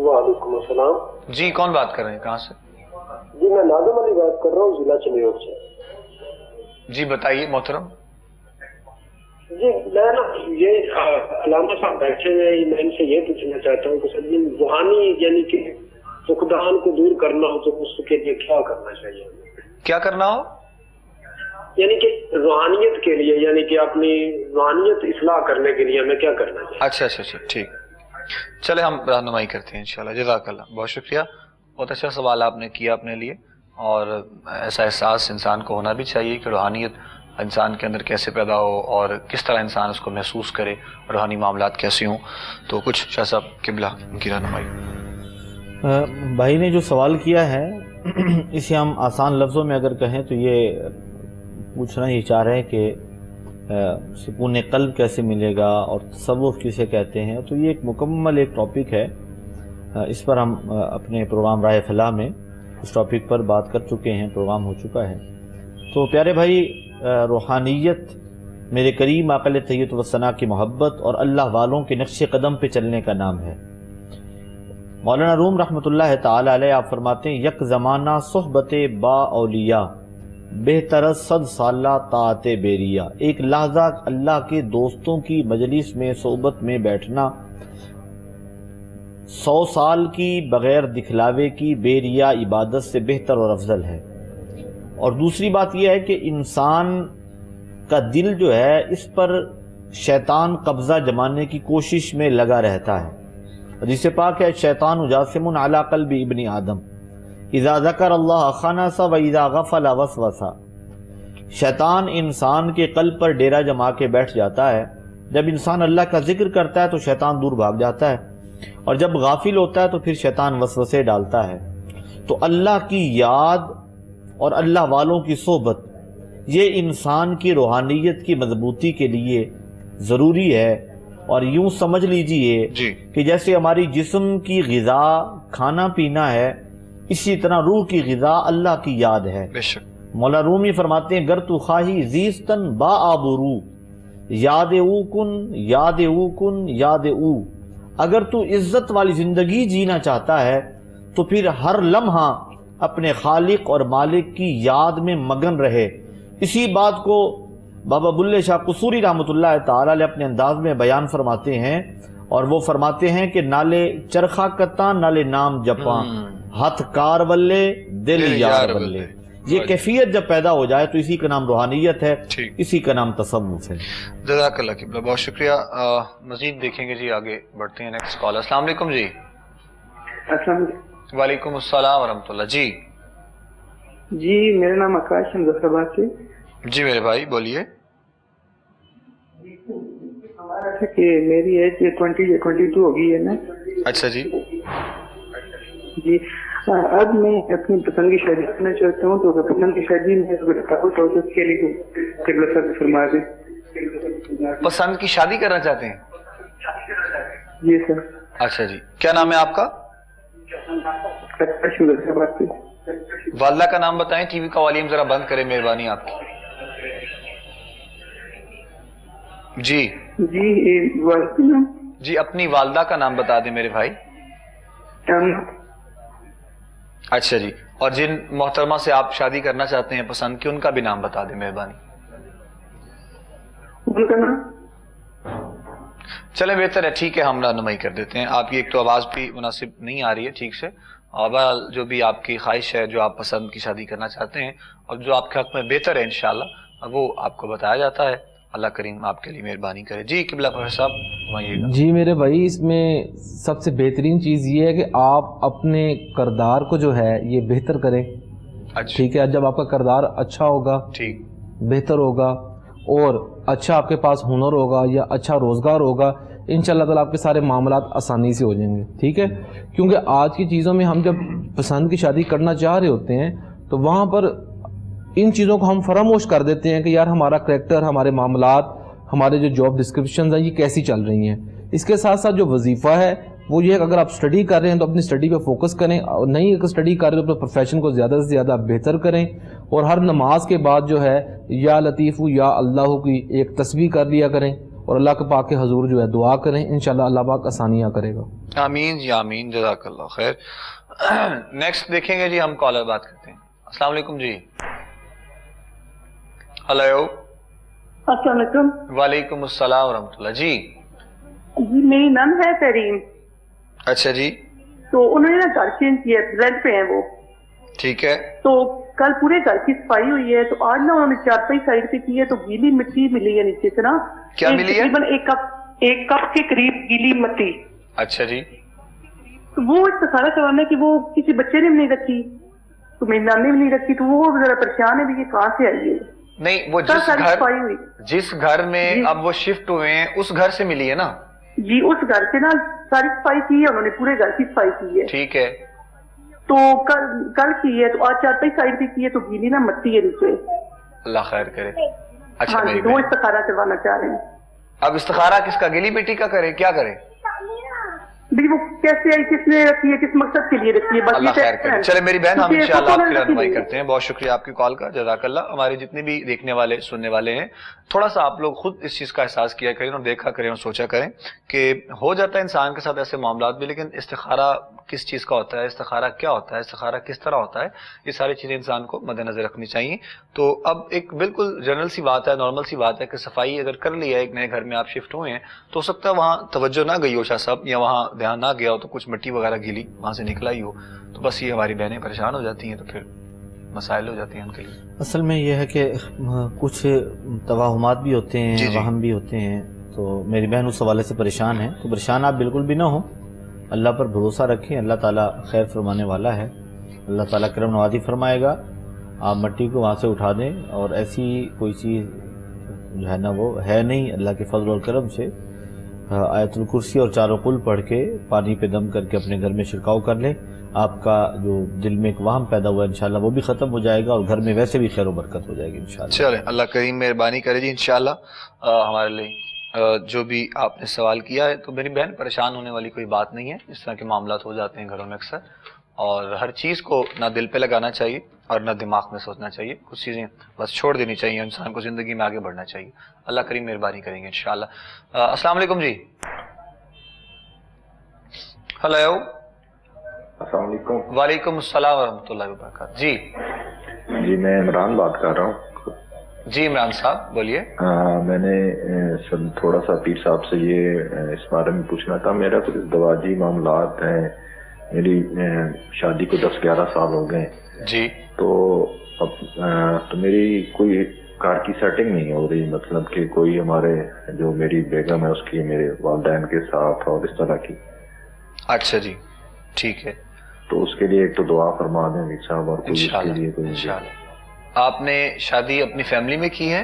وعلیکم السلام. جی کون بات کر رہے ہیں, کہاں سے؟ جی میں ناظم علی بات کر رہا ہوں, ضلع چنیوٹ سے. جی بتائیے محترم. جی میں نا یہ علامہ صاحب بیٹھے ہیں, میں ان سے یہ پوچھنا چاہتا ہوں کہ سر جی روحانی یعنی کہ فقدان کو دور کرنا ہو تو اس کے لیے کیا کرنا چاہیے؟ کیا کرنا ہو؟ یعنی کہ روحانیت کے لیے, یعنی کہ اپنی روحانیت اصلاح کرنے کے لیے ہمیں کیا کرنا چاہیے؟ اچھا اچھا اچھا ٹھیک, چلے ہم رہنمائی کرتے ہیں انشاءاللہ. جزاک اللہ, بہت شکریہ, بہت اچھا سوال آپ نے کیا اپنے لیے. اور ایسا احساس انسان کو ہونا بھی چاہیے کہ روحانیت انسان کے اندر کیسے پیدا ہو اور کس طرح انسان اس کو محسوس کرے, روحانی معاملات کیسے ہوں. تو کچھ شاہ صاحب قبلہ ان کی رہنمائی. بھائی نے جو سوال کیا ہے اسے ہم آسان لفظوں میں اگر کہیں تو یہ پوچھنا ہی چاہ رہے ہیں کہ سکون قلب کیسے ملے گا اور تصوف کسے کہتے ہیں. تو یہ ایک مکمل ایک ٹاپک ہے, اس پر ہم اپنے پروگرام رائے فلاح میں اس ٹاپک پر بات کر چکے ہیں, پروگرام ہو چکا ہے. تو پیارے بھائی, روحانیت میرے کریم آقا علیہ تحیۃ والثناء کی محبت اور اللہ والوں کے نقش قدم پہ چلنے کا نام ہے. مولانا روم رحمۃ اللہ تعالی علیہ آپ فرماتے ہیں, یک زمانہ صحبت با اولیاء بہتر 100 سالہ طاعت بیریا. ایک لحظہ اللہ کے دوستوں کی مجلس میں صحبت میں بیٹھنا 100 سال کی بغیر دکھلاوے کی بیریا عبادت سے بہتر اور افضل ہے. اور دوسری بات یہ ہے کہ انسان کا دل جو ہے اس پر شیطان قبضہ جمانے کی کوشش میں لگا رہتا ہے. حدیث پاک ہے, شیطان جاسم علی قلب ابن آدم اذا ذکر اللہ خنس و اذا غفل وسوسہ. شیطان انسان کے قلب پر ڈیرا جما کے بیٹھ جاتا ہے. جب انسان اللہ کا ذکر کرتا ہے تو شیطان دور بھاگ جاتا ہے, اور جب غافل ہوتا ہے تو پھر شیطان وسوسے ڈالتا ہے. تو اللہ کی یاد اور اللہ والوں کی صحبت یہ انسان کی روحانیت کی مضبوطی کے لیے ضروری ہے. اور یوں سمجھ لیجئے کہ جیسے ہماری جسم کی غذا کھانا پینا ہے، اسی طرح روح کی غذا اللہ کی یاد ہے. مولا رومی فرماتے ہیں گر تو خواہی زیستن با آبرو یاد او کن یاد او کن یاد او. اگر تو عزت والی زندگی جینا چاہتا ہے تو پھر ہر لمحہ اپنے خالق اور مالک کی یاد میں مگن رہے. اسی بات کو بابا بلے شاہ قصوری رحمۃ اللہ تعالی علیہ اپنے انداز میں بیان فرماتے ہیں، اور وہ فرماتے ہیں کہ نالے چرخا کتا نالے نام جپاں ہاتھ کار ولے دل یار ولے. یہ کیفیت جب پیدا ہو جائے تو اسی کا نام روحانیت ہے، اسی کا نام تصوف ہے. جزاک اللہ قبلہ، بہت شکریہ. مزید دیکھیں گے جی، آگے بڑھتے ہیں. Next call. السلام علیکم جی. السلام علیکم. وعلیکم السلام ورحمۃ اللہ. جی میرا نام آکاش ہے مظفرآباد سے. جی میرے بھائی بولیے. ہمارا ہے کہ میری ایج 22 ہو گئی ہے نا. اچھا جی. جی اب میں اپنی پسند کی شادی کرنا چاہتا ہوں، تو اگر پسند کی شادی میں تو اس کے لیے قبلہ صاحب فرما دیں. پسند کی شادی کرنا چاہتے ہیں؟ جی سر. اچھا جی، کیا نام ہے آپ کا؟ آکاش مظفرآباد سے. والدہ کا نام بتائیں. ٹی وی کا والیوم ذرا بند کریں، مہربانی آپ کی. جی جی اپنی والدہ کا نام بتا دیں میرے بھائی. اچھا جی، اور جن محترمہ سے آپ شادی کرنا چاہتے ہیں پسند کی، ان کا بھی نام بتا دیں مہربانی. ان کا نام چلے بہتر ہے، ٹھیک ہے، ہم رہنمائی کر دیتے ہیں. آپ کی ایک تو آواز بھی مناسب نہیں آ رہی ہے ٹھیک سے، اور جو بھی آپ کی خواہش ہے، جو آپ پسند کی شادی کرنا چاہتے ہیں اور جو آپ کے حق میں بہتر ہے انشاءاللہ وہ آپ کو بتایا جاتا ہے. اللہ کریم آپ کے لیے مہربانی کرے. جی قبلہ پروفیسر صاحب فرمائیے گا. جی میرے بھائی، اس میں سب سے بہترین چیز یہ ہے کہ آپ اپنے کردار کو جو ہے یہ بہتر کریں. ٹھیک ہے، جب آپ کا کردار اچھا ہوگا، ٹھیک بہتر ہوگا، اور اچھا آپ کے پاس ہنر ہوگا یا اچھا روزگار ہوگا، انشاءاللہ تعالیٰ آپ کے سارے معاملات آسانی سے ہو جائیں گے. ٹھیک ہے، کیونکہ آج کی چیزوں میں ہم جب پسند کی شادی کرنا چاہ رہے ہوتے ہیں تو وہاں پر ان چیزوں کو ہم فراموش کر دیتے ہیں کہ یار ہمارا کریکٹر، ہمارے معاملات، ہمارے جو جاب ڈسکرپشنز ہیں یہ کیسی چل رہی ہیں. اس کے ساتھ ساتھ جو وظیفہ ہے وہ یہ ہے کہ اگر آپ اسٹڈی کر رہے ہیں تو اپنی اسٹڈی پہ فوکس کریں، اور نہیں اگر اسٹڈی کر رہے ہیں تو اپنے پروفیشن کو زیادہ سے زیادہ بہتر کریں. اور ہر نماز کے بعد جو ہے یا لطیف یا اللہ کی ایک تسبیح کر لیا کریں، اور اللہ کے پاک کے حضور جو ہے دعا کریں. انشاءاللہ اللہ پاک آسانیاں کرے گا. آمین جی آمین، جزاک اللہ خیر. نیکسٹ دیکھیں گے جی، ہم کالر بات کرتے ہیں. السلام علیکم جی. ہلو. السلام علیکم. وعلیکم السلام ورحمۃ اللہ. جی میری نند ہے تریم. اچھا جی. تو انہوں نے نا گھر چینج کیا، رینٹ پہ ہیں وہ. ٹھیک ہے. تو کل پورے گھر کی صفائی ہوئی ہے، تو آج نا انہوں نے چارپائی سائڈ پہ کی ہے تو گیلی مٹی ملی ہے نیچے سے نا. کیا ملی ہے؟ تقریباً ایک کپ کے قریب گیلی مٹی. اچھا جی. تو وہ استخارہ کروانا کہ وہ کسی بچے نے بھی نہیں رکھی، تو میری نانی بھی نہیں رکھی، تو وہ ذرا پریشان ہے بھی یہ کہاں سے آئی ہے. نہیں، وہ جس گھر میں اب وہ شفٹ ہوئے ہیں اس گھر سے ملی ہے نا. جی اس گھر سے نا ساری صفائی کی ہے انہوں نے، پورے گھر کی صفائی کی ہے. ٹھیک ہے. تو کل کی ہے، تو آج چارپائی سائڈ پہ کی ہے تو گیلی نا مٹی ہے نیچے. اللہ خیر کرے. اچھا ہاں جی، وہ استخارہ کروانا چاہ رہے ہیں. اب استخارہ کس کا؟ گیلی مٹی کا کرے؟ کیا کرے؟ وہ کیسے آئی، کس نے رکھی ہے، کس مقصد کے لیے رکھی ہے. اللہ خیر کرے. چلے میری بہن، ہم انشاءاللہ آپ کی رہنمائی کرتے ہیں. بہت شکریہ آپ کی کال کا، جزاک اللہ. ہمارے جتنے بھی دیکھنے والے سننے والے ہیں، تھوڑا سا آپ لوگ خود اس چیز کا احساس کیا کریں اور دیکھا کریں اور سوچا کریں کہ ہو جاتا ہے انسان کے ساتھ ایسے معاملات بھی، لیکن استخارہ کس چیز کا ہوتا ہے، استخارہ کیا ہوتا ہے، استخارہ کس طرح ہوتا ہے، یہ ساری چیزیں انسان کو مد نظر رکھنی چاہیے. تو اب ایک بالکل جنرل سی بات ہے، نارمل سی بات ہے کہ صفائی اگر کر لی ہے، ایک نئے گھر میں آپ شفٹ ہوئے ہیں، تو ہو سکتا ہے وہاں توجہ نہ گئی ہو شاہ صاحب، یا وہاں دھیان نہ گیا ہو تو کچھ مٹی وغیرہ گیلی وہاں سے نکلا ہی ہو، تو بس یہ ہماری بہنیں پریشان ہو جاتی ہیں، تو پھر مسائل ہو جاتے ہیں ان کے لیے. اصل میں یہ ہے کہ کچھ توہمات بھی ہوتے ہیں، وہم بھی ہوتے ہیں. تو میری بہن اس حوالے سے پریشان ہے، تو پریشان آپ بالکل بھی نہ ہوں، اللہ پر بھروسہ رکھیں، اللہ تعالیٰ خیر فرمانے والا ہے، اللہ تعالیٰ کرم نوازی فرمائے گا. آپ مٹی کو وہاں سے اٹھا دیں، اور ایسی کوئی چیز جو ہے نا وہ ہے نہیں اللہ کے فضل اور کرم سے. آیت الکرسی اور چاروں قل پڑھ کے پانی پہ دم کر کے اپنے گھر میں چھڑکاؤ کر لیں. آپ کا جو دل میں ایک وہم پیدا ہوا ہے انشاءاللہ وہ بھی ختم ہو جائے گا اور گھر میں ویسے بھی خیر و برکت ہو جائے گی انشاءاللہ. چلیں اللہ کریم مہربانی کرے جی انشاءاللہ. ہمارے لیے جو بھی آپ نے سوال کیا ہے تو میری بہن پریشان ہونے والی کوئی بات نہیں ہے. اس طرح کے معاملات ہو جاتے ہیں گھروں میں اکثر, اور ہر چیز کو نہ دل پہ لگانا چاہیے اور نہ دماغ میں سوچنا چاہیے. کچھ چیزیں بس چھوڑ دینی چاہیے, انسان کو زندگی میں آگے بڑھنا چاہیے. اللہ کریم مہربانی کریں گے انشاءاللہ. السلام علیکم جی. ہلو. السلام علیکم. وعلیکم السلام ورحمۃ اللہ وبرکاتہ. جی میں عمران بات کر رہا ہوں. جی عمران صاحب بولیے. میں نے تھوڑا سا پیر صاحب سے یہ اس بارے میں پوچھنا تھا. میرا کچھ ازدواجی معاملات ہیں, میری شادی کو 10-11 سال ہو گئے جی. تو میری کوئی کار کی سیٹنگ نہیں ہو رہی, مطلب کہ کوئی ہمارے جو میری بیگم ہے اس کی میرے والدین کے ساتھ اور اس طرح کی. اچھا جی ٹھیک ہے. تو اس کے لیے ایک تو دعا فرما دیں میر صاحب, اور کوئی اس کے لیے کوئی. آپ نے شادی اپنی فیملی میں کی ہے؟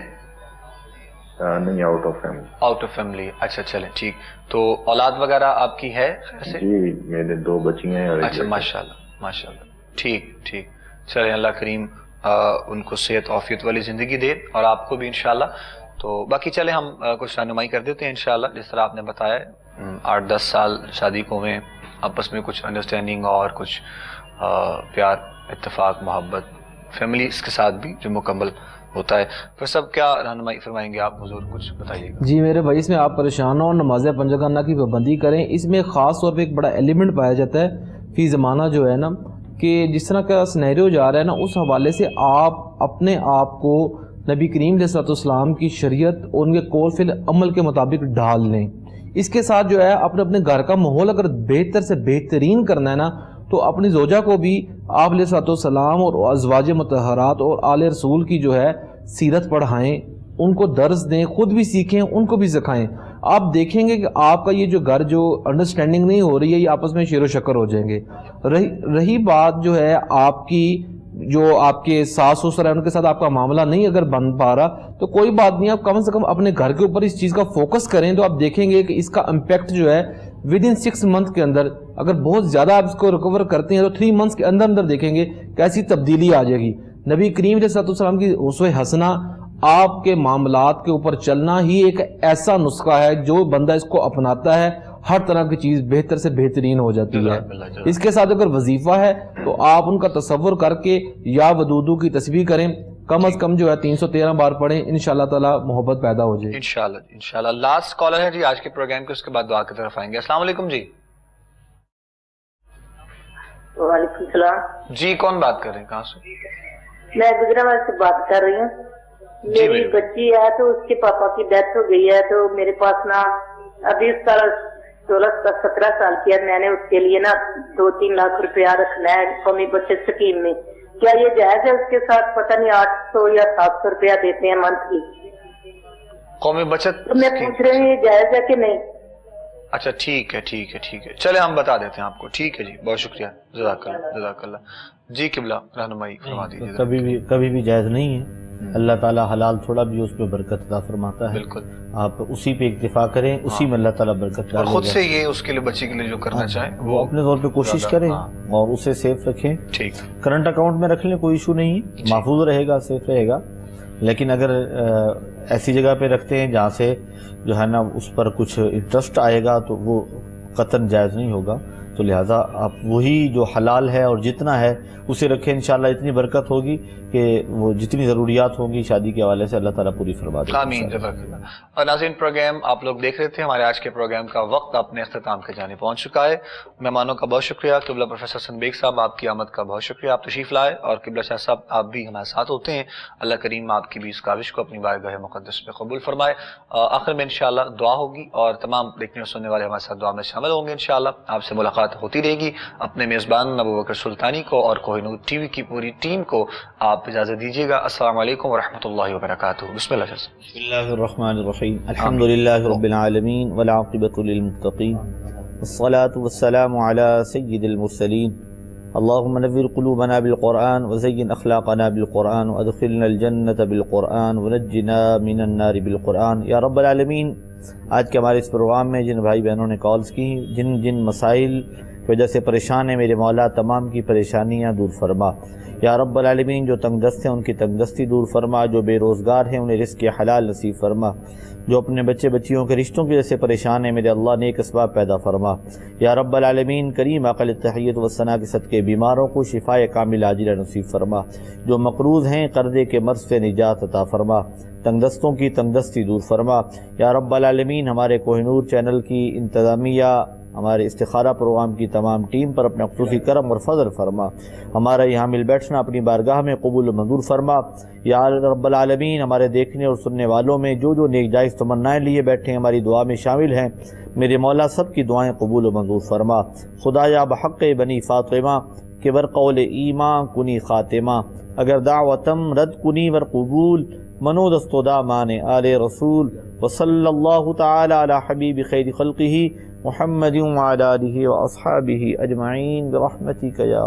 نہیں, out of family. Out of family. اچھا چلیں ٹھیک. تو اولاد وغیرہ آپ کی ہے؟ جی میرے 2 بچی ہیں. اچھا ماشاءاللہ ماشاءاللہ. ٹھیک ٹھیک. چلیں اللہ کریم ان کو صحت عافیت والی زندگی دے اور آپ کو بھی انشاءاللہ. تو باقی چلیں ہم کچھ رہنمائی کر دیتے ہیں انشاءاللہ. جس طرح آپ نے بتایا 8-10 سال شادی کو ہوئے, آپس میں کچھ انڈرسٹینڈنگ اور کچھ پیار اتفاق محبت فیملی اس کے ساتھ بھی جو مکمل ہوتا ہے. پھر سب کیا رہنمائی فرمائیں گے آپ حضور, کچھ بتائیے گا. جی میرے بھائی, اس میں آپ پریشان ہو, نماز پنجگانہ کی پابندی کریں. اس میں خاص طور پہ ایک بڑا ایلیمنٹ پایا جاتا ہے فی زمانہ جو ہے نا, کہ جس طرح کا سنیریو جا رہا ہے نا, اس حوالے سے آپ اپنے آپ کو نبی کریم علیہ الصلوۃ والسلام کی شریعت اور ان کے قول فعل عمل کے مطابق ڈھال لیں. اس کے ساتھ جو ہے اپنے گھر کا ماحول اگر بہتر سے بہترین کرنا ہے نا, تو اپنی زوجہ کو بھی آپ علیہ الصلوۃ والسلام اور ازواج مطہرات اور آل رسول کی جو ہے سیرت پڑھائیں, ان کو درس دیں, خود بھی سیکھیں, ان کو بھی سکھائیں. آپ دیکھیں گے کہ آپ کا یہ جو گھر جو انڈرسٹینڈنگ نہیں ہو رہی ہے, یہ آپس میں شیر و شکر ہو جائیں گے. رہی بات جو ہے آپ کی, جو آپ کے ساس سسر ہیں ان کے ساتھ آپ کا معاملہ نہیں اگر بن پا رہا, تو کوئی بات نہیں, آپ کم سے کم اپنے گھر کے اوپر اس چیز کا فوکس کریں, تو آپ دیکھیں گے کہ اس کا امپیکٹ جو ہے ودن 6 منتھ کے اندر, اگر بہت زیادہ آپ اس کو ریکور کرتے ہیں تو 3 منتھس کے اندر دیکھیں گے کیسی تبدیلی آ جائے گی. نبی کریم علیہ الصلوۃ والسلام کی اسوہ حسنہ, آپ کے معاملات کے اوپر چلنا ہی ایک ایسا نسخہ ہے جو بندہ اس کو اپناتا ہے ہر طرح کی چیز بہتر سے بہترین ہو جاتی ہے. اس کے ساتھ اگر وظیفہ ہے تو آپ ان کا تصور کر کے یا ودودو کی تسبیح کریں, کم از کم جو ہے 313 بار پڑھیں, انشاءاللہ تعالی محبت پیدا ہو جائے انشاءاللہ انشاءاللہ. لاسٹ کالر ہے جی آج کے پروگرام کے, اس کے بعد دعا کی طرف آئیں گے. السلام علیکم جی. وعلیکم السلام. جی کون بات کر رہے ہیں, کہاں سے؟ میں گجرات سے بات کر رہی ہوں. میری بچی ہے تو اس کے پاپا کی ڈیتھ ہو گئی ہے, تو میرے پاس نا ابھی اس کا 16-17 سال کی ہے. میں نے اس کے لیے نا 2-3 لاکھ روپیہ رکھنا ہے قومی بچت اسکیم میں. کیا یہ جائز ہے؟ اس کے ساتھ پتہ نہیں 800 یا 700 روپیہ دیتے ہیں منتھلی قومی بچت. تو میں پوچھ رہی ہوں یہ جائز ہے کہ نہیں؟ اچھا ٹھیک ہے ٹھیک ہے ٹھیک ہے, چلے ہم بتا دیتے ہیں آپ کو. ٹھیک ہے جی, بہت شکریہ, جزاک اللہ جزاک اللہ. جی قبلہ رہنمائی فرما دیجیے. کبھی بھی جائز نہیں ہے. اللہ تعالیٰ حلال تھوڑا بھی اس پہ برکت عطا فرماتا ہے. بالکل, آپ اسی پہ اکتفا کریں, اسی میں اللہ تعالیٰ برکت ڈالے گا. خود سے یہ اس کے لیے بچی کے لیے جو کرنا چاہیں وہ اپنے طور پہ کوشش کریں اور اسے سیف رکھیں. ٹھیک, کرنٹ اکاؤنٹ میں رکھ لیں, کوئی ایشو نہیں ہے, محفوظ رہے گا, سیف رہے گا. لیکن اگر ایسی جگہ پہ رکھتے ہیں جہاں سے جو ہے نا اس پر کچھ انٹرسٹ آئے گا تو وہ قطعاً جائز نہیں ہوگا. تو لہٰذا آپ وہی جو حلال ہے اور جتنا ہے اسے رکھیں, انشاءاللہ اتنی برکت ہوگی کہ وہ جتنی ضروریات ہوں گی شادی کے حوالے سے اللہ تعالیٰ پوری فرما دے گا. آمین, جزاک اللہ. اور ناظرین پروگرام آپ لوگ دیکھ رہے تھے, ہمارے آج کے پروگرام کا وقت اپنے اختتام کے جانے پہنچ چکا ہے. مہمانوں کا بہت شکریہ. قبلہ پروفیسر حسن بیگ صاحب آپ کی آمد کا بہت شکریہ, آپ تشریف لائے. اور قبلہ شاہ صاحب آپ بھی ہمارے ساتھ ہوتے ہیں. اللہ کریم آپ کی بھی اس کاوش کو اپنی بارگاہ مقدس پہ قبول فرمائے. آخر میں انشاءاللہ دعا ہوگی اور تمام دیکھنے اور سننے والے ہمارے ساتھ دعا میں شامل ہوں گے انشاءاللہ. آپ سے ملاقات ہوتی رہے گی. اپنے میزبان ابوبکر سلطانی کو اور کوہ نور ٹی وی کی پوری ٹیم کو آپ اجازت دیجیے گا. السلام علیکم ورحمۃ اللہ وبرکاتہ. بسم اللہ. بسم اللہ الرحمن الرحیم. الحمد للہ رب العالمین والعاقبۃ للمتقین والصلاة والسلام علی سید المرسلین اللهم نور قلوبنا بالقرآن وزين أخلاقنا بالقرآن وأدخلنا الجنة بالقرآن ونجنا من النار بالقرآن یا رب العالمین۔ آج کے ہمارے اس پروگرام میں جن بھائی بہنوں نے کالز کی، جن مسائل کی وجہ سے پریشان ہیں میرے مولا، تمام کی پریشانیاں دور فرما یا رب العالمین۔ جو تنگ دست ہیں ان کی تنگ دستی دور فرما، جو بے روزگار ہیں انہیں رزق حلال نصیب فرما، جو اپنے بچیوں کے رشتوں کی وجہ سے پریشان ہیں میرے اللہ نیک اسباب پیدا فرما یا رب العالمین۔ کریم اقل تحیت و ثنا کے صدقے بیماروں کو شفاء کامل عاجلہ نصیب فرما، جو مقروض ہیں قرضے کے مرض سے نجات عطا فرما، تنگ دستوں کی تنگ دستی دور فرما یا رب العالمین۔ ہمارے کوہ نور چینل کی انتظامیہ، ہمارے استخارہ پروگرام کی تمام ٹیم پر اپنا خصوصی کرم اور فضل فرما، ہمارا یہاں مل بیٹھنا اپنی بارگاہ میں قبول و منظور فرما یا رب العالمین۔ ہمارے دیکھنے اور سننے والوں میں جو نیک جائز تمنائیں لیے بیٹھے ہیں ہماری دعا میں شامل ہیں، میرے مولا سب کی دعائیں قبول و منظور فرما۔ خدایا بحق بنی فاطمہ کہ بر قول ایمان کنی خاتمہ، اگر دعوتم رد کنی ور قبول، منو دستودا مان آل رسول، وصلی اللہ تعالی علی حبیب خیر خلقہ محمد وعلی آلہ واصحابہ اجمعین برحمتک یا